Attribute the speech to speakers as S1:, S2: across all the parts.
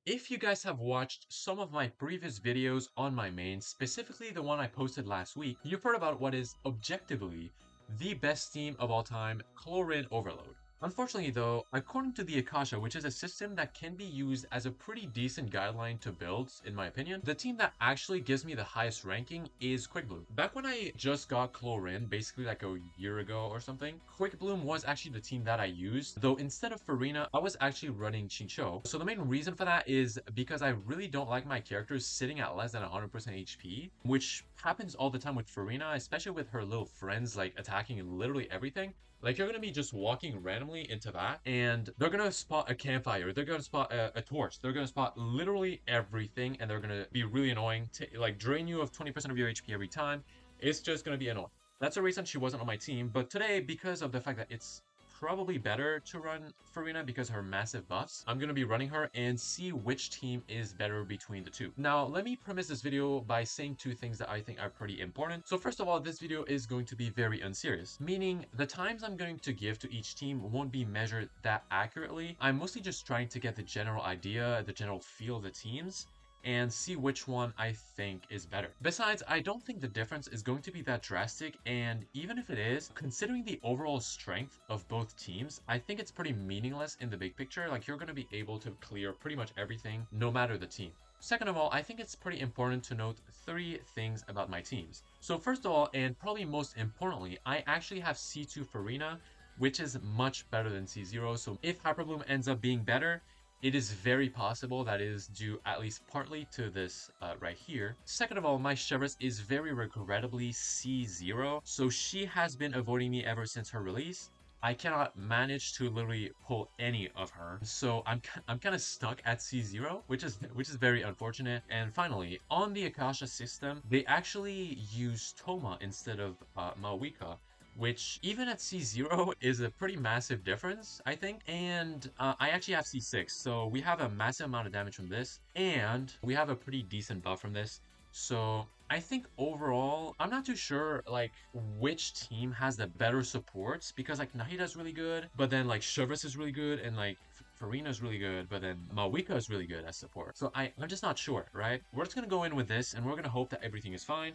S1: If you guys have watched some of my previous videos on my main, specifically the one I posted last week, you've heard about what is objectively the best team of all time, Clorinde Overload. Unfortunately though, according to the Akasha, which is a system that can be used as a pretty decent guideline to builds, in my opinion, the team that actually gives me the highest ranking is Quickbloom. Back when I just got Clorinde, basically like a year ago or something, Quickbloom was actually the team that I used, though instead of Farina, I was actually running Chinchou. So the main reason for that is because I really don't like my characters sitting at less than 100% HP, which happens all the time with Farina, especially with her little friends like attacking literally everything. Like you're gonna be just walking randomly into that, and they're gonna spot a campfire, they're gonna spot a torch, they're gonna spot literally everything, and they're gonna be really annoying to like drain you of 20% of your HP every time. It's just gonna be annoying. That's the reason she wasn't on my team, but today, because of the fact that it's probably better to run Farina because of her massive buffs, I'm going to be running her and see which team is better between the two. Now, let me premise this video by saying two things that I think are pretty important. So first of all, this video is going to be very unserious, meaning the times I'm going to give to each team won't be measured that accurately. I'm mostly just trying to get the general idea, the general feel of the teams, and see which one I think is better. Besides, I don't think the difference is going to be that drastic, and even if it is, considering the overall strength of both teams, I think it's pretty meaningless in the big picture. Like, you're going to be able to clear pretty much everything, no matter the team. Second of all, I think it's pretty important to note three things about my teams. So first of all, and probably most importantly, I actually have C2 Farina, which is much better than C0, so if Hyperbloom ends up being better, it is very possible that is due at least partly to this right here. Second of all, my Chevrolet is very regrettably C0, so she has been avoiding me ever since her release. I cannot manage to literally pull any of her, so I'm kind of stuck at C0, which is very unfortunate. And finally, on the Akasha system, they actually use Toma instead of Mawika, which even at C0 is a pretty massive difference, I think. And I actually have C6, so we have a massive amount of damage from this, and we have a pretty decent buff from this. So I think overall, I'm not too sure like which team has the better supports, because like Nahida's really good, but then like Chevrolet is really good, and like Farina's really good, but then Mawika is really good as support. So I'm just not sure, right? We're just gonna go in with this, and we're gonna hope that everything is fine.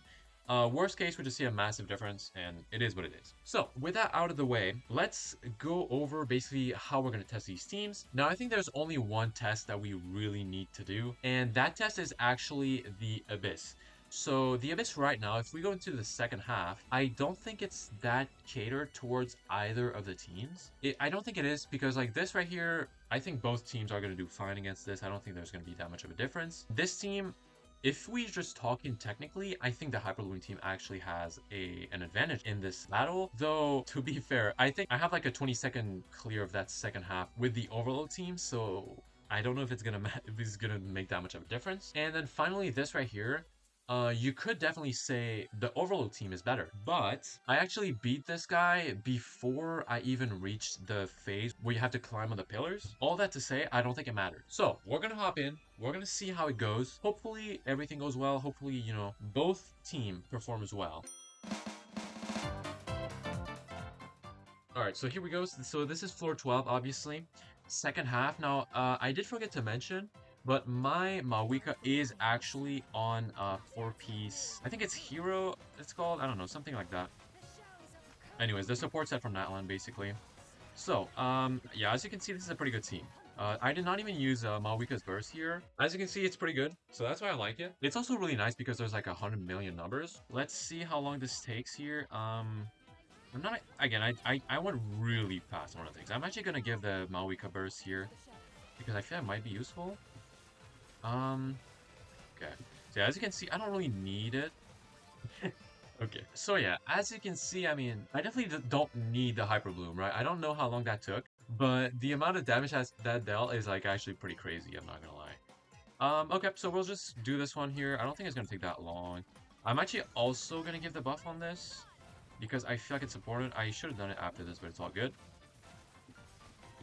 S1: Worst case, we just see a massive difference, and it is what it is. So, with that out of the way, let's go over basically how we're going to test these teams. Now, I think there's only one test that we really need to do, and that test is actually the Abyss. So, the Abyss right now, if we go into the second half, I don't think it's that catered towards either of the teams. I don't think it is, because like this right here, I think both teams are going to do fine against this. I don't think there's going to be that much of a difference. This team, if we just talking technically, I think the Hyperbloom team actually has an advantage in this battle. Though, to be fair, I think I have like a 20-second clear of that second half with the Overload team, so I don't know if it's gonna make that much of a difference. And then finally, this right here. You could definitely say the Overload team is better, but I actually beat this guy before I even reached the phase where you have to climb on the pillars. All that to say, I don't think it mattered. So, we're gonna hop in, we're gonna see how it goes. Hopefully, everything goes well. Hopefully, you know, both team performs well. Alright, so here we go. So this is floor 12, obviously. Second half. Now, I did forget to mention, but my Mawika is actually on 4-piece. I think it's Hero, it's called. I don't know, something like that. Anyways, the support set from Natlan, basically. So, yeah, as you can see, this is a pretty good team. I did not even use Mawika's burst here. As you can see, it's pretty good, so that's why I like it. It's also really nice because there's like 100 million numbers. Let's see how long this takes here. I'm not, again, I went really fast on one of the things. I'm actually gonna give the Mawika burst here because I feel it might be useful. Okay. So yeah, as you can see, I don't really need it. Okay, so yeah, as you can see, I mean, I definitely don't need the Hyper Bloom, right? I don't know how long that took, but the amount of damage that dealt is like actually pretty crazy, I'm not gonna lie. Okay, so we'll just do this one here. I don't think it's gonna take that long. I'm actually also gonna give the buff on this because I feel like it's important. I should have done it after this, but it's all good.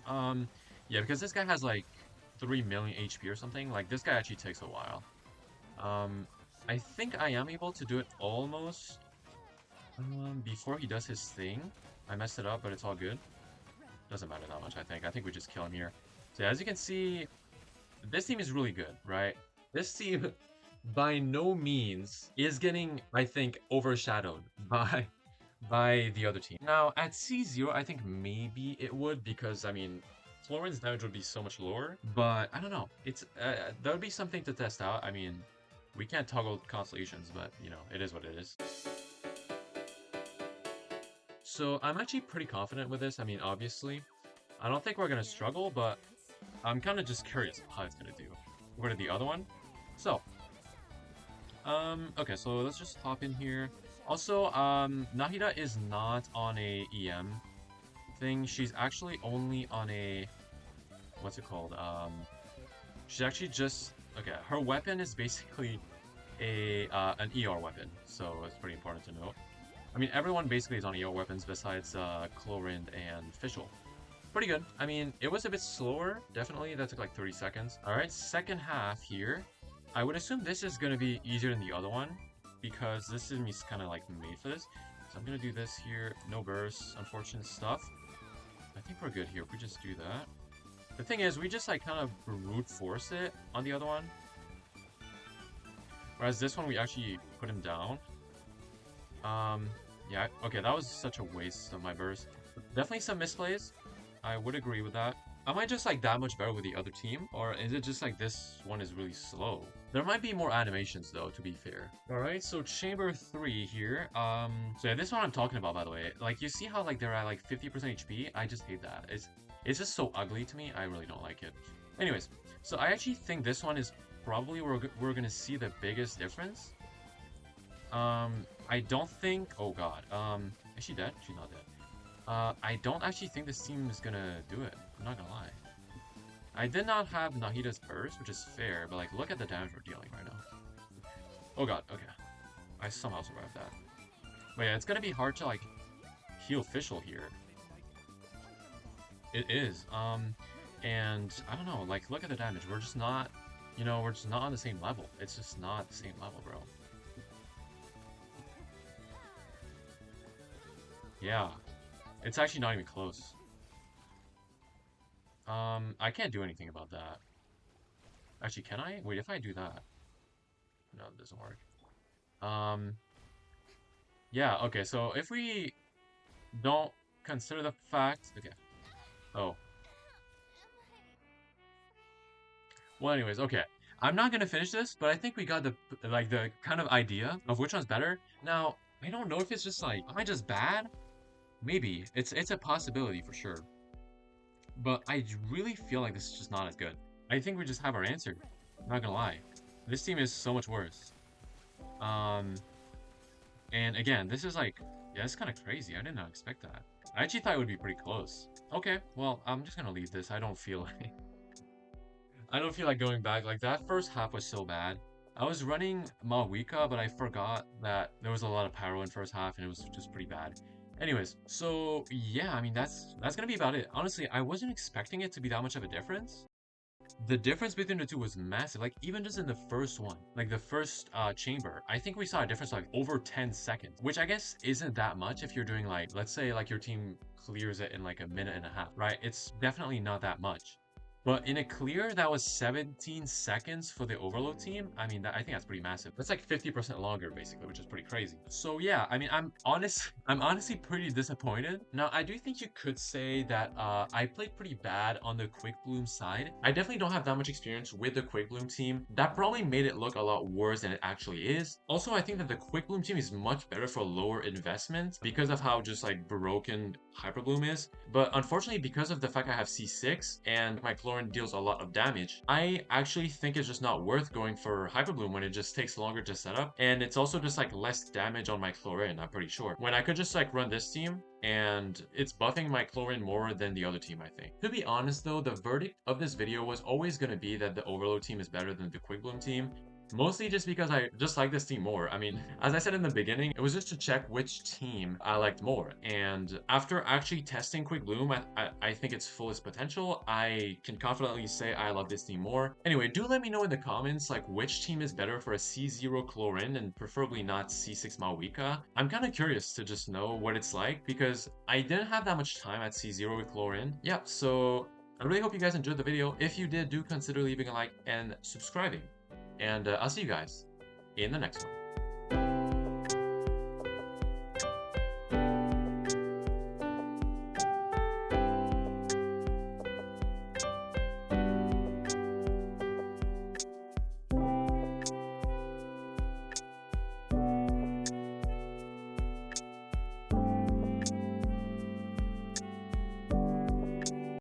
S1: Yeah, because this guy has like 3 million HP or something. Like, this guy actually takes a while. I think I am able to do it almost before he does his thing. I messed it up, but it's all good. Doesn't matter that much, I think. I think we just kill him here. So yeah, as you can see, this team is really good, right? This team, by no means, is getting, I think, overshadowed by the other team. Now, at C0, I think maybe it would because, I mean, Florin's damage would be so much lower, but I don't know. It's that would be something to test out. I mean, we can't toggle constellations, but, you know, it is what it is. So I'm actually pretty confident with this. I mean, obviously, I don't think we're going to struggle, but I'm kind of just curious how it's going to do. We're going to the other one. So, okay, so let's just hop in here. Also, Nahida is not on a EM thing. She's actually only on a, what's it called? She's actually just, okay, her weapon is basically an ER weapon, so it's pretty important to note. I mean, everyone basically is on ER weapons besides Clorinde and Fischl. Pretty good. I mean, it was a bit slower, definitely. That took like 30 seconds. All right, second half here. I would assume this is going to be easier than the other one because this is kind of like made for this. So I'm going to do this here. No burst, unfortunate stuff. I think we're good here if we just do that. The thing is, we just like kind of brute force it on the other one. Whereas this one, we actually put him down. Yeah, okay, that was such a waste of my burst. Definitely some misplays. I would agree with that. Am I just like that much better with the other team? Or is it just like this one is really slow? There might be more animations though, to be fair. Alright, so chamber 3 here. So yeah, this one I'm talking about, by the way. Like, you see how like they're at like 50% HP? I just hate that. It's just so ugly to me. I really don't like it. Anyways, so I actually think this one is probably where we're gonna see the biggest difference. I don't think... Oh god. Is she dead? She's not dead. I don't actually think this team is gonna do it. I'm not gonna lie. I did not have Nahida's burst, which is fair, but like, look at the damage we're dealing right now. Oh god, okay. I somehow survived that. But yeah, it's gonna be hard to like heal Fischl here. It is. And I don't know, like, look at the damage. We're just not, you know, we're just not on the same level. It's just not the same level, bro. Yeah. It's actually not even close. I can't do anything about that. Actually, can I? Wait, if I do that. No, it doesn't work. Um, yeah, okay, so if we don't consider the fact... Okay. Oh. Well, anyways, okay. I'm not gonna finish this, but I think we got the, like, the kind of idea of which one's better. Now, I don't know if it's just like, am I just bad? Maybe. It's a possibility for sure. But I really feel like this is just not as good. I think we just have our answer. I'm not gonna lie. This team is so much worse. Um, and again, this is like, yeah, it's kind of crazy. I did not expect that. I actually thought it would be pretty close. Okay, well, I'm just gonna leave this. I don't feel like I don't feel like going back. Like, that first half was so bad. I was running Malwika, but I forgot that there was a lot of pyro in first half, and it was just pretty bad. Anyways, so yeah, I mean that's gonna be about it. Honestly, I wasn't expecting it to be that much of a difference. The difference between the two was massive. Like, even just in the first one, like the first chamber, I think we saw a difference like over 10 seconds, which I guess isn't that much if you're doing like, let's say like your team clears it in like a minute and a half, right? It's definitely not that much. But in a clear that was 17 seconds for the Overload team, I mean, I think that's pretty massive. That's like 50% longer, basically, which is pretty crazy. So yeah, I mean, I'm honestly pretty disappointed. Now, I do think you could say that I played pretty bad on the Quickbloom side. I definitely don't have that much experience with the Quickbloom team. That probably made it look a lot worse than it actually is. Also, I think that the Quickbloom team is much better for lower investment because of how just like broken Hyperbloom is. But unfortunately, because of the fact I have C6 and my Clorinde deals a lot of damage, I actually think it's just not worth going for Hyperbloom when it just takes longer to set up. And it's also just like less damage on my Clorinde, I'm pretty sure. When I could just like run this team and it's buffing my Clorinde more than the other team, I think. To be honest though, the verdict of this video was always going to be that the Overload team is better than the Quickbloom team. Mostly just because I just like this team more. I mean, as I said in the beginning, it was just to check which team I liked more. And after actually testing Quickbloom I think its fullest potential, I can confidently say I love this team more. Anyway, do let me know in the comments like which team is better for a C0 Clorinde and preferably not C6 Malwika. I'm kind of curious to just know what it's like because I didn't have that much time at C0 with Clorinde. Yeah, so I really hope you guys enjoyed the video. If you did, do consider leaving a like and subscribing. And I'll see you guys in the next one.